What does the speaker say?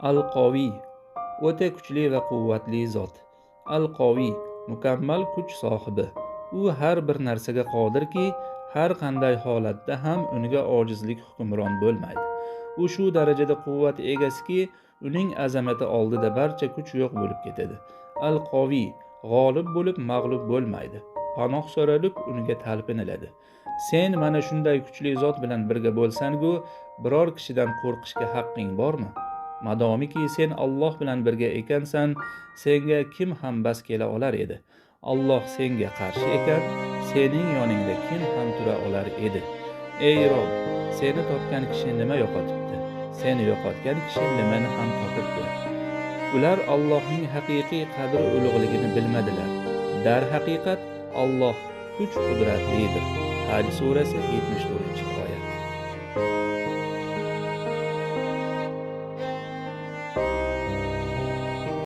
Al-Qoviy o'ta kuchli va quvvatli zot. Al-Qoviy mukammal kuch sohibi. U har bir narsaga qodirki, har qanday holatda ham unga ojizlik hukmron bo'lmaydi. U shu darajada quvvat egasiki, uning azamati oldida barcha kuch yo'q bo'lib ketadi. Al-Qoviy g'olib bo'lib mag'lub bo'lmaydi. Panoh so'ralib unga talpiniladi. Sen mana shunday kuchli zot bilan birga bo'lsan-ku, biror kishidan qo'rqishga haqqing bormi? Madomiki sen Alloh bilan birga ekansan, senga kim ham bas kela olar edi? Alloh senga qarshi ekan, sening yoningda kim ham tura olar edi? Ey Rob, seni topgan kishi nima yo'qotibdi? Seni yo'qotgan kishi nimani ham topibdi? Ular Allohning haqiqiy qadri ulug'ligini bilmadilar. Dar haqiqat Alloh kuch qudratlidir. Haj surasi 74.